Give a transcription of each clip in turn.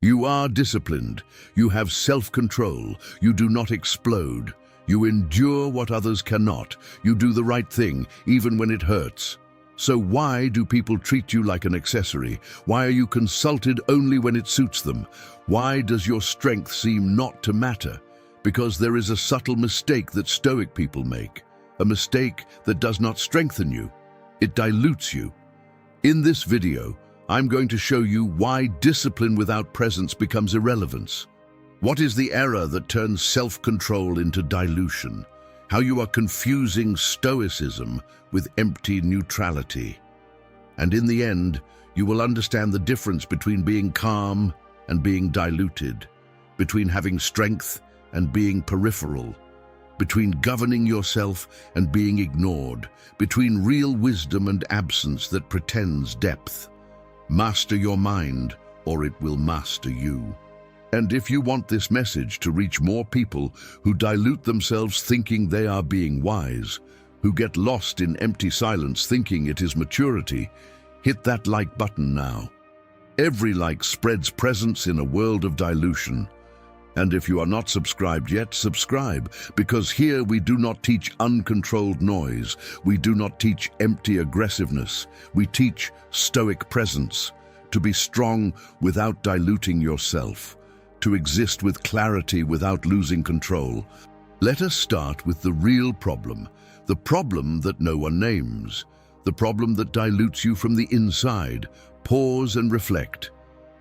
You are disciplined. You have self-control. You do not explode. You endure what others cannot. You do the right thing, even when it hurts. So why do people treat you like an accessory? Why are you consulted only when it suits them? Why does your strength seem not to matter? Because there is a subtle mistake that Stoic people make. A mistake that does not strengthen you. It dilutes you. In this video, I'm going to show you why discipline without presence becomes irrelevance. What is the error that turns self-control into dilution? How you are confusing Stoicism with empty neutrality. And in the end, you will understand the difference between being calm and being diluted, between having strength and being peripheral, between governing yourself and being ignored, between real wisdom and absence that pretends depth. Master your mind, or it will master you. And if you want this message to reach more people who dilute themselves thinking they are being wise, who get lost in empty silence thinking it is maturity, hit that like button now. Every like spreads presence in a world of dilution. And if you are not subscribed yet, subscribe, because here we do not teach uncontrolled noise. We do not teach empty aggressiveness. We teach Stoic presence, to be strong without diluting yourself, to exist with clarity without losing control. Let us start with the real problem, the problem that no one names, the problem that dilutes you from the inside. Pause and reflect.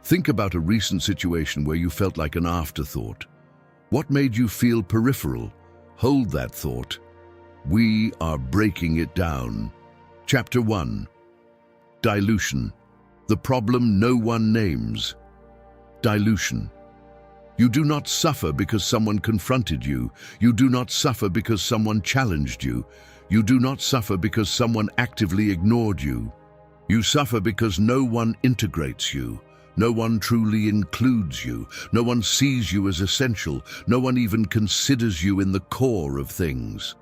Think about a recent situation where you felt like an afterthought. What made you feel peripheral? Hold that thought. We are breaking it down. Chapter 1. Dilution. The problem no one names. Dilution. You do not suffer because someone confronted you. You do not suffer because someone challenged you. You do not suffer because someone actively ignored you. You suffer because no one integrates you. No one truly includes you. No one sees you as essential. No one even considers you in the core of things.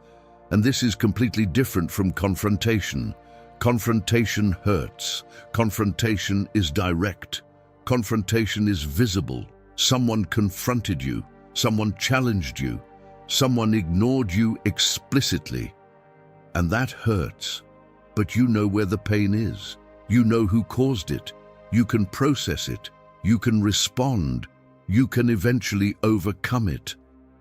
And this is completely different from confrontation. Confrontation hurts. Confrontation is direct. Confrontation is visible. Someone confronted you. Someone challenged you. Someone ignored you explicitly. And that hurts. But you know where the pain is. You know who caused it. You can process it. You can respond. You can eventually overcome it.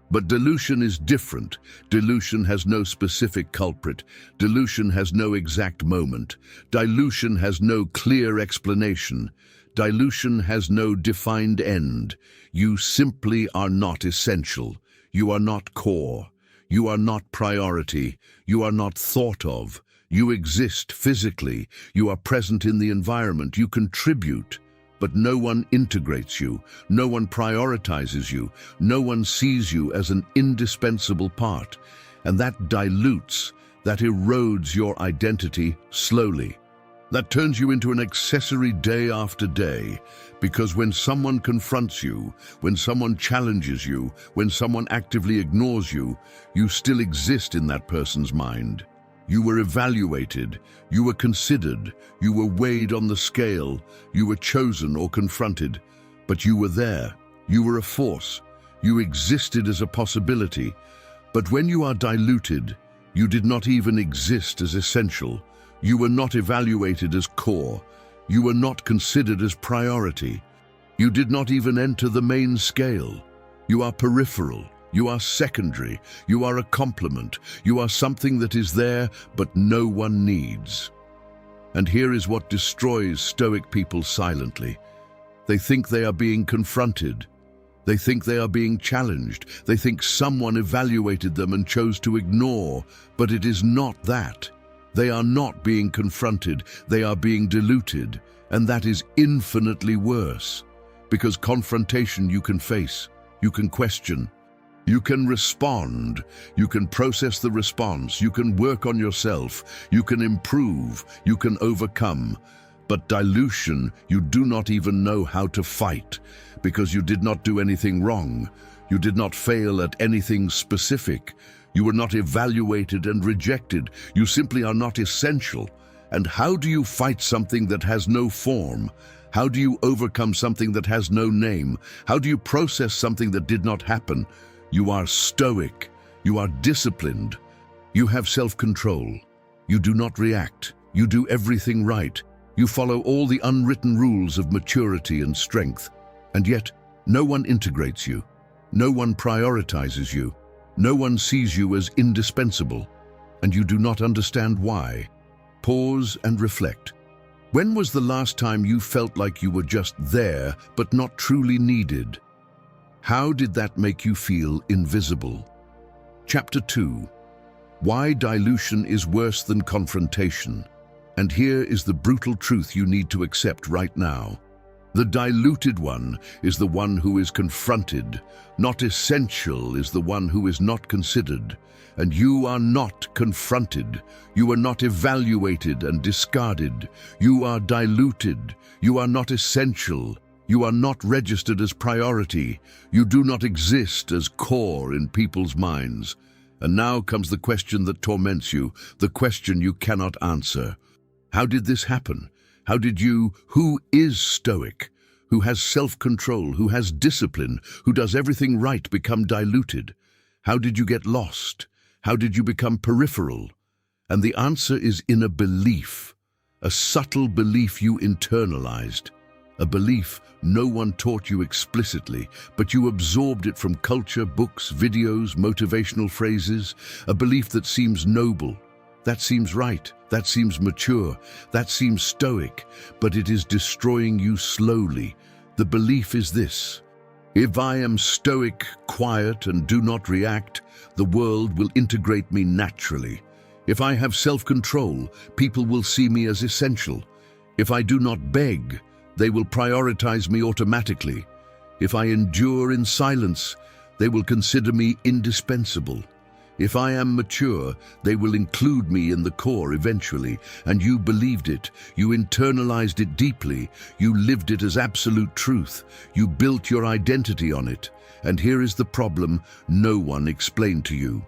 But dilution is different. Dilution has no specific culprit. Dilution has no exact moment. Dilution has no clear explanation. Dilution has no defined end. You simply are not essential. You are not core. You are not priority. You are not thought of. You exist physically. You are present in the environment. You contribute. But no one integrates you. No one prioritizes you. No one sees you as an indispensable part. And that dilutes, that erodes your identity slowly. That turns you into an accessory day after day. Because when someone confronts you, when someone challenges you, when someone actively ignores you, you still exist in that person's mind. You were evaluated, you were considered, you were weighed on the scale, you were chosen or confronted, but you were there, you were a force, you existed as a possibility. But when you are diluted, you did not even exist as essential. You were not evaluated as core. You were not considered as priority. You did not even enter the main scale. You are peripheral. You are secondary. You are a complement. You are something that is there, but no one needs. And here is what destroys Stoic people silently. They think they are being confronted. They think they are being challenged. They think someone evaluated them and chose to ignore, but it is not that. They are not being confronted. They are being diluted, and that is infinitely worse. Because confrontation you can face, you can question, you can respond, you can process the response, you can work on yourself, you can improve, you can overcome. But dilution, you do not even know how to fight, because you did not do anything wrong. You did not fail at anything specific. You were not evaluated and rejected. You simply are not essential. And how do you fight something that has no form? How do you overcome something that has no name? How do you process something that did not happen? You are stoic. You are disciplined. You have self-control. You do not react. You do everything right. You follow all the unwritten rules of maturity and strength. And yet, no one integrates you. No one prioritizes you. No one sees you as indispensable. And you do not understand why. Pause and reflect. When was the last time you felt like you were just there, but not truly needed? How did that make you feel invisible? Chapter 2. Why dilution is worse than confrontation. And here is the brutal truth you need to accept right now. The diluted one is the one who is confronted. Not essential is the one who is not considered. And you are not confronted. You are not evaluated and discarded. You are diluted. You are not essential. You are not registered as priority. You do not exist as core in people's minds. And now comes the question that torments you, the question you cannot answer. How did this happen? Who is stoic? Who has self-control? Who has discipline? Who does everything right become diluted? How did you get lost? How did you become peripheral? And the answer is in a belief, a subtle belief you internalized, a belief no one taught you explicitly, but you absorbed it from culture, books, videos, motivational phrases, a belief that seems noble, that seems right, that seems mature, that seems stoic, but it is destroying you slowly. The belief is this: if I am stoic, quiet, and do not react, the world will integrate me naturally. If I have self-control, people will see me as essential. If I do not beg, they will prioritize me automatically. If I endure in silence, they will consider me indispensable. If I am mature, they will include me in the core eventually. And you believed it. You internalized it deeply. You lived it as absolute truth. You built your identity on it. And here is the problem no one explained to you.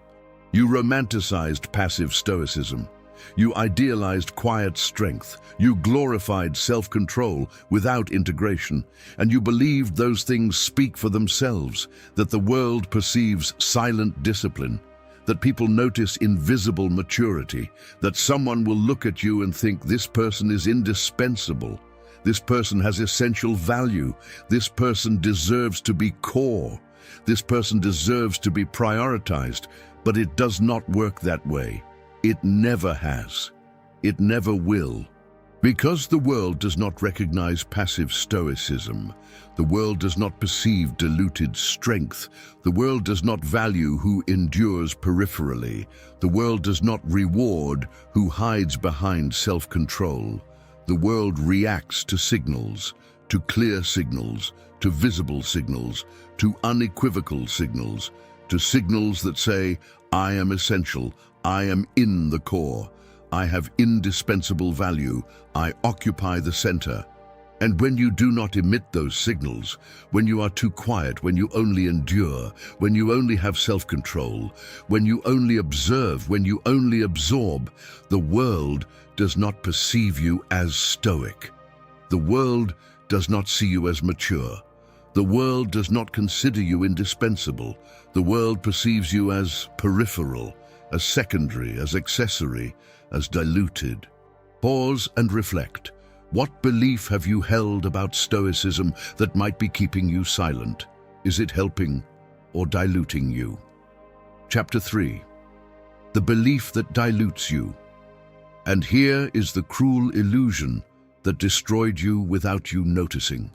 You romanticized passive stoicism. You idealized quiet strength. You glorified self-control without integration. And you believed those things speak for themselves, that the world perceives silent discipline, that people notice invisible maturity, that someone will look at you and think this person is indispensable, this person has essential value, this person deserves to be core, this person deserves to be prioritized. But it does not work that way. It never has. It never will. Because the world does not recognize passive stoicism, the world does not perceive diluted strength, the world does not value who endures peripherally, the world does not reward who hides behind self-control. The world reacts to signals, to clear signals, to visible signals, to unequivocal signals, to signals that say, I am essential, I am in the core, I have indispensable value, I occupy the center. And when you do not emit those signals, when you are too quiet, when you only endure, when you only have self-control, when you only observe, when you only absorb, the world does not perceive you as stoic. The world does not see you as mature. The world does not consider you indispensable. The world perceives you as peripheral, as secondary, as accessory, as diluted. Pause and reflect. What belief have you held about Stoicism that might be keeping you silent? Is it helping or diluting you? Chapter 3. The belief that dilutes you. And here is the cruel illusion that destroyed you without you noticing.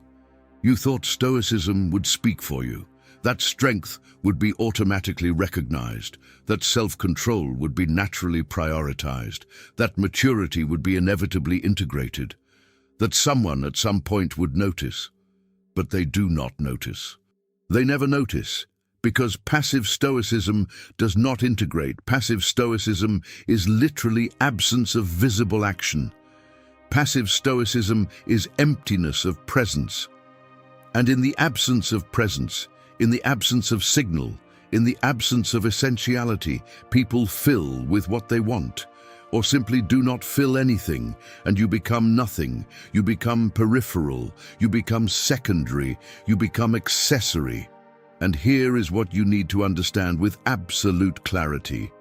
You thought Stoicism would speak for you, that strength would be automatically recognized, that self-control would be naturally prioritized, that maturity would be inevitably integrated, that someone at some point would notice. But they do not notice. They never notice, because passive stoicism does not integrate. Passive stoicism is literally absence of visible action. Passive stoicism is emptiness of presence. And in the absence of presence, in the absence of signal, in the absence of essentiality, people fill with what they want. or simply do not fill anything, and you become nothing. You become peripheral, you become secondary, you become accessory. And here is what you need to understand with absolute clarity.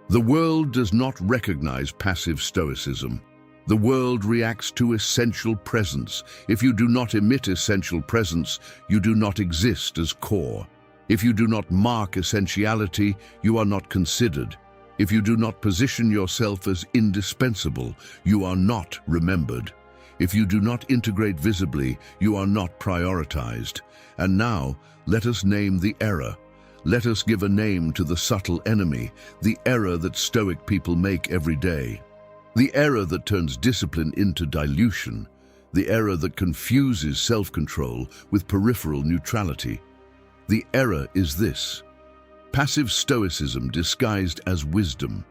The world does not recognize passive stoicism. The world reacts to essential presence. If you do not emit essential presence, you do not exist as core. If you do not mark essentiality, you are not considered. If you do not position yourself as indispensable, you are not remembered. If you do not integrate visibly, you are not prioritized. And now, let us name the error. Let us give a name to the subtle enemy, the error that Stoic people make every day. The error that turns discipline into dilution, the error that confuses self-control with peripheral neutrality. The error is this: passive stoicism disguised as wisdom.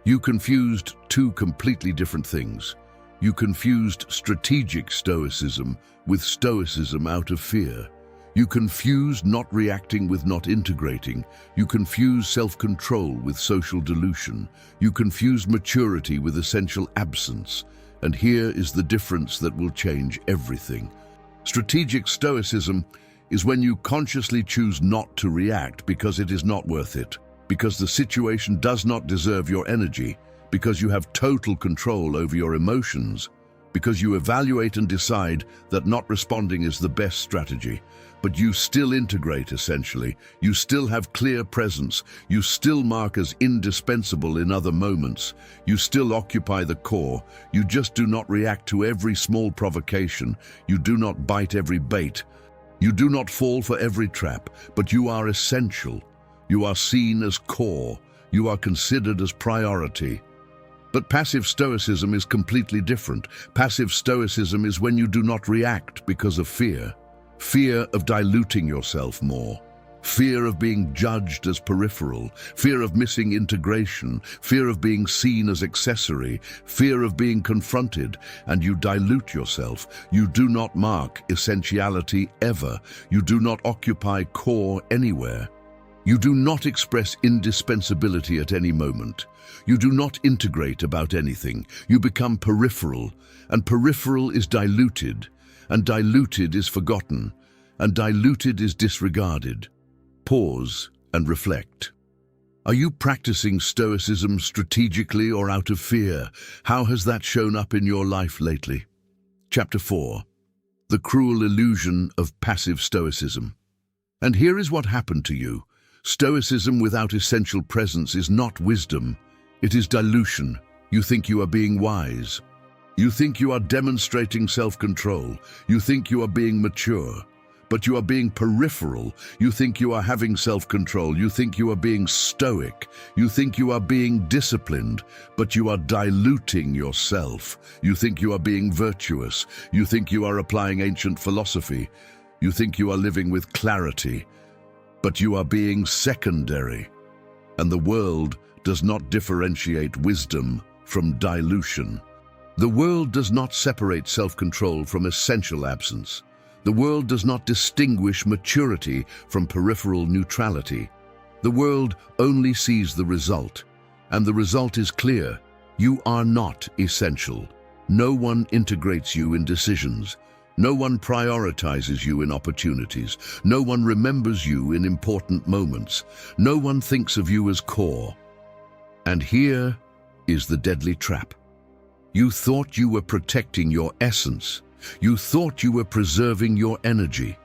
You confused two completely different things. You confused strategic stoicism with stoicism out of fear. You confused not reacting with not integrating. You confused self-control with social dilution. You confused maturity with essential absence. And here is the difference that will change everything. Strategic stoicism is when you consciously choose not to react because it is not worth it, because the situation does not deserve your energy, because you have total control over your emotions, because you evaluate and decide that not responding is the best strategy. But you still integrate, essentially. You still have clear presence. You still mark as indispensable in other moments. You still occupy the core. You just do not react to every small provocation. You do not bite every bait. You do not fall for every trap, but you are essential. You are seen as core. You are considered as priority. But passive stoicism is completely different. Passive stoicism is when you do not react because of fear. Fear of diluting yourself more. Fear of being judged as peripheral. Fear of missing integration. Fear of being seen as accessory. Fear of being confronted. And you dilute yourself. You do not mark essentiality ever. You do not occupy core anywhere. You do not express indispensability at any moment. You do not integrate about anything. You become peripheral, and peripheral is diluted, and diluted is forgotten, and diluted is disregarded. Pause and reflect. Are you practicing stoicism strategically or out of fear? How has that shown up in your life lately? Chapter 4. The cruel illusion of passive stoicism. And here is what happened to you. Stoicism without essential presence is not wisdom. It is dilution. You think you are being wise. You think you are demonstrating self-control. You think you are being mature. But you are being peripheral. You think you are having self-control. You think you are being stoic. You think you are being disciplined. But you are diluting yourself. You think you are being virtuous. You think you are applying ancient philosophy. You think you are living with clarity. But you are being secondary. And the world does not differentiate wisdom from dilution. The world does not separate self-control from essential absence. The world does not distinguish maturity from peripheral neutrality. The world only sees the result, and the result is clear. You are not essential. No one integrates you in decisions. No one prioritizes you in opportunities. No one remembers you in important moments. No one thinks of you as core. And here is the deadly trap. You thought you were protecting your essence. You thought you were preserving your energy.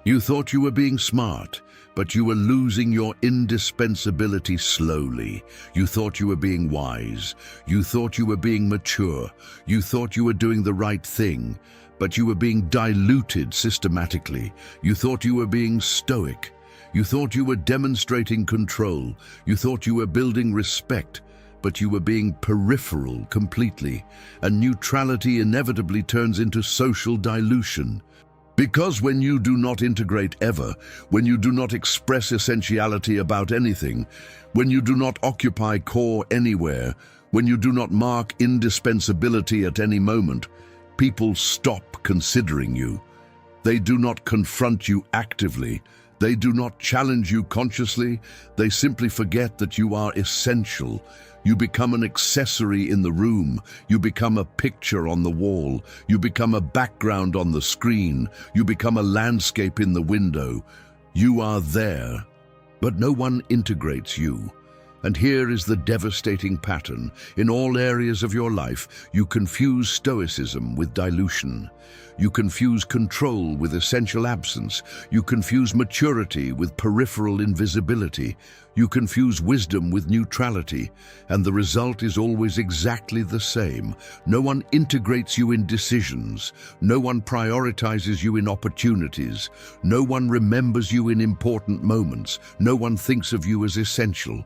You thought you were being smart, but you were losing your indispensability slowly. You thought you were being wise. You thought you were being mature. You thought you were doing the right thing, but you were being diluted systematically. You thought you were being stoic. You thought you were demonstrating control. You thought you were building respect, but you were being peripheral completely, and neutrality inevitably turns into social dilution. Because when you do not integrate ever, when you do not express essentiality about anything, when you do not occupy core anywhere, when you do not mark indispensability at any moment, people stop considering you. They do not confront you actively. They do not challenge you consciously, they simply forget that you are essential. You become an accessory in the room, you become a picture on the wall, you become a background on the screen, you become a landscape in the window. You are there, but no one integrates you. And here is the devastating pattern. In all areas of your life, you confuse Stoicism with dilution. You confuse control with essential absence. You confuse maturity with peripheral invisibility. You confuse wisdom with neutrality. And the result is always exactly the same. No one integrates you in decisions. No one prioritizes you in opportunities. No one remembers you in important moments. No one thinks of you as essential.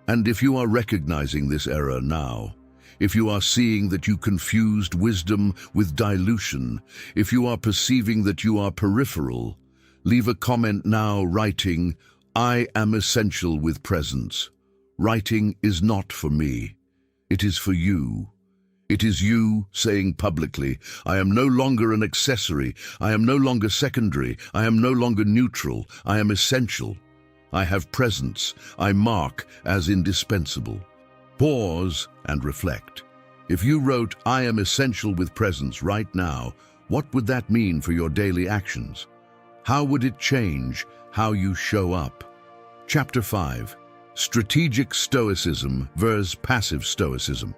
And if you are recognizing this error now, if you are seeing that you confused wisdom with dilution, if you are perceiving that you are peripheral, leave a comment now writing, "I am essential with presence." Writing is not for me. It is for you. It is you saying publicly, "I am no longer an accessory. I am no longer secondary. I am no longer neutral. I am essential. I have presence. I mark as indispensable." Pause and reflect. If you wrote, "I am essential with presence" right now, what would that mean for your daily actions? How would it change how you show up? Chapter 5. Strategic Stoicism versus Passive Stoicism.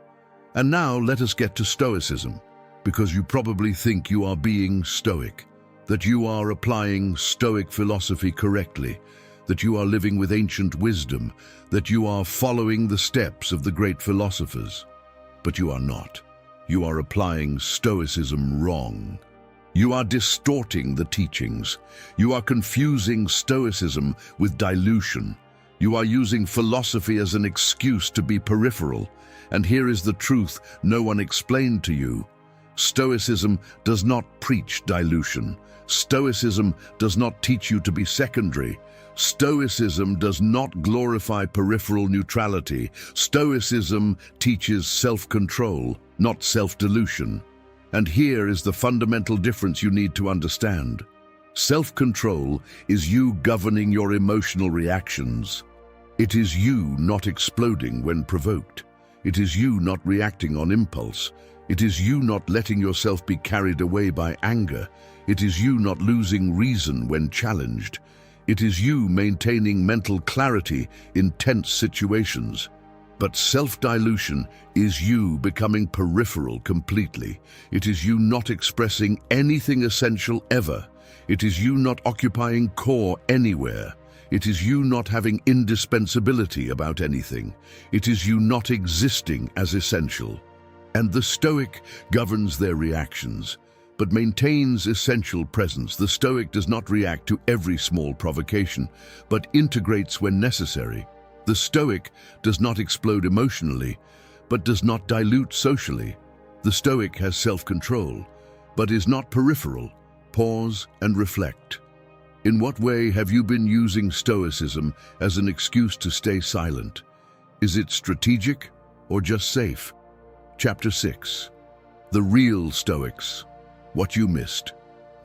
And now let us get to Stoicism, because you probably think you are being Stoic, that you are applying Stoic philosophy correctly, that you are living with ancient wisdom, that you are following the steps of the great philosophers. But you are not. You are applying Stoicism wrong. You are distorting the teachings. You are confusing Stoicism with dilution. You are using philosophy as an excuse to be peripheral. And here is the truth no one explained to you. Stoicism does not preach dilution. Stoicism does not teach you to be secondary. Stoicism does not glorify peripheral neutrality. Stoicism teaches self-control, not self-dilution. And here is the fundamental difference you need to understand. Self-control is you governing your emotional reactions. It is you not exploding when provoked. It is you not reacting on impulse. It is you not letting yourself be carried away by anger. It is you not losing reason when challenged. It is you maintaining mental clarity in tense situations. But self-dilution is you becoming peripheral completely. It is you not expressing anything essential ever. It is you not occupying core anywhere. It is you not having indispensability about anything. It is you not existing as essential. And the Stoic governs their reactions, but maintains essential presence. The Stoic does not react to every small provocation, but integrates when necessary. The Stoic does not explode emotionally, but does not dilute socially. The Stoic has self-control, but is not peripheral. Pause and reflect. In what way have you been using Stoicism as an excuse to stay silent? Is it strategic or just safe? Chapter 6. The Real Stoics. What you missed.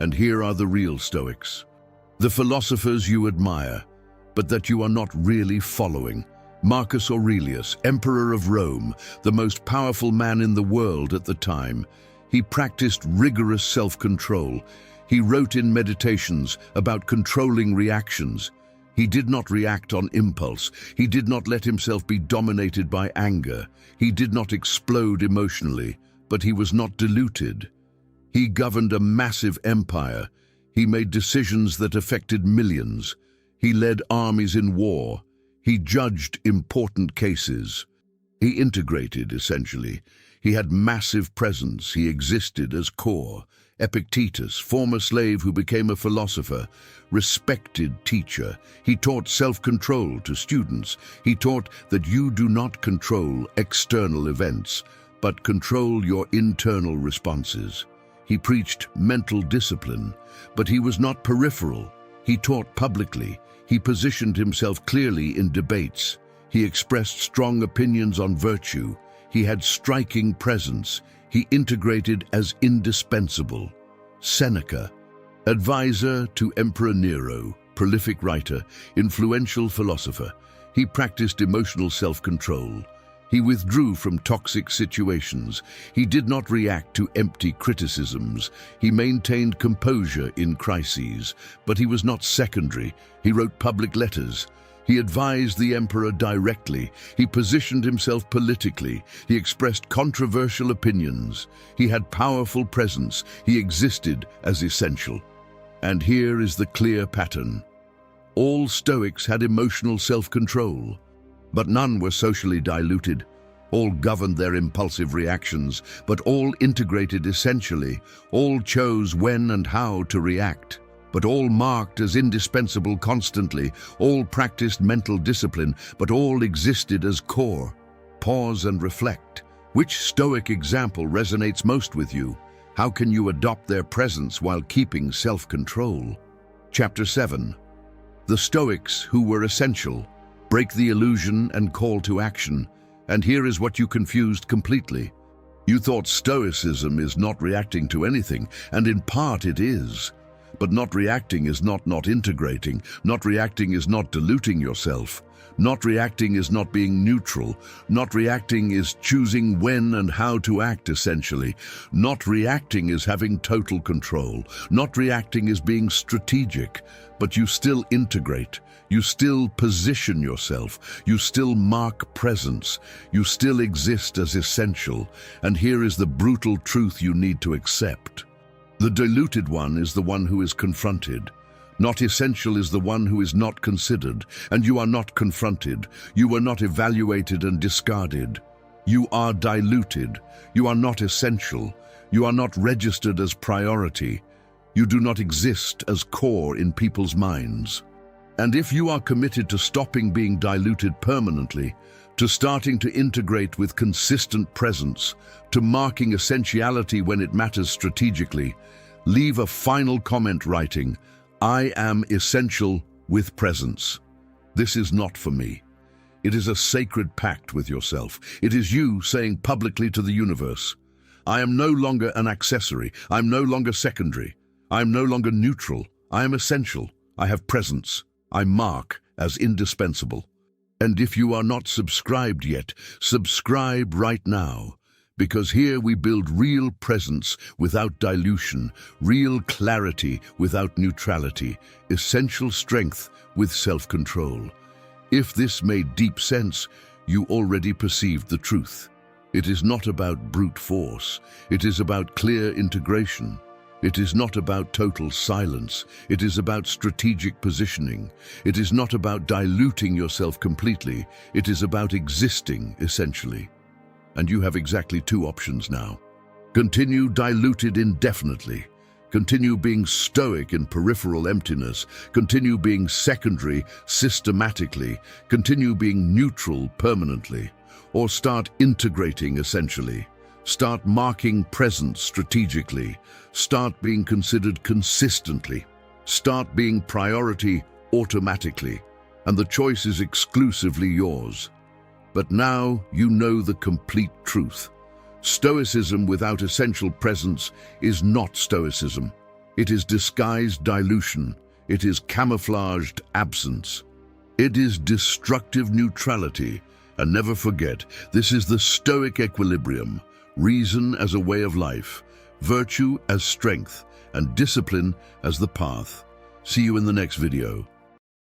And here are the real Stoics. The philosophers you admire, but that you are not really following. Marcus Aurelius, Emperor of Rome, the most powerful man in the world at the time. He practiced rigorous self-control. He wrote in Meditations about controlling reactions. He did not react on impulse. He did not let himself be dominated by anger. He did not explode emotionally, but he was not diluted. He governed a massive empire. He made decisions that affected millions. He led armies in war. He judged important cases. He integrated, essentially. He had massive presence. He existed as core. Epictetus, former slave who became a philosopher, respected teacher. He taught self-control to students. He taught that you do not control external events, but control your internal responses. He preached mental discipline, but he was not peripheral. He taught publicly. He positioned himself clearly in debates. He expressed strong opinions on virtue. He had striking presence. He integrated as indispensable. Seneca, advisor to Emperor Nero, prolific writer, influential philosopher. He practiced emotional self-control. He withdrew from toxic situations. He did not react to empty criticisms. He maintained composure in crises, but he was not secondary. He wrote public letters. He advised the emperor directly. He positioned himself politically. He expressed controversial opinions. He had powerful presence. He existed as essential. And here is the clear pattern. All Stoics had emotional self-control, but none were socially diluted. All governed their impulsive reactions, but all integrated essentially. All chose when and how to react, but all marked as indispensable constantly. All practiced mental discipline, but all existed as core. Pause and reflect. Which Stoic example resonates most with you? How can you adopt their presence while keeping self-control? Chapter 7. The Stoics who were essential. Break the illusion and call to action. And here is what you confused completely. You thought Stoicism is not reacting to anything, and in part it is. But not reacting is not integrating. Not reacting is not diluting yourself. Not reacting is not being neutral. Not reacting is choosing when and how to act, essentially. Not reacting is having total control. Not reacting is being strategic. But you still integrate. You still position yourself. You still mark presence. You still exist as essential. And here is the brutal truth you need to accept. The diluted one is the one who is confronted. Not essential is the one who is not considered, and you are not confronted. You are not evaluated and discarded. You are diluted. You are not essential. You are not registered as priority. You do not exist as core in people's minds. And if you are committed to stopping being diluted permanently, to starting to integrate with consistent presence, to marking essentiality when it matters strategically, leave a final comment writing, "I am essential with presence." This is not for me. It is a sacred pact with yourself. It is you saying publicly to the universe, "I am no longer an accessory. I am no longer secondary. I am no longer neutral. I am essential. I have presence. I mark as indispensable." And if you are not subscribed yet, subscribe right now. Because here we build real presence without dilution, real clarity without neutrality, essential strength with self-control. If this made deep sense, you already perceived the truth. It is not about brute force. It is about clear integration. It is not about total silence. It is about strategic positioning. It is not about diluting yourself completely. It is about existing, essentially. And you have exactly two options now. Continue diluted indefinitely. Continue being stoic in peripheral emptiness. Continue being secondary systematically. Continue being neutral permanently. Or start integrating essentially. Start marking presence strategically. Start being considered consistently. Start being priority automatically. And the choice is exclusively yours. But now you know the complete truth. Stoicism without essential presence is not Stoicism. It is disguised dilution. It is camouflaged absence. It is destructive neutrality. And never forget, this is the Stoic equilibrium. Reason as a way of life, virtue as strength, and discipline as the path. See you in the next video.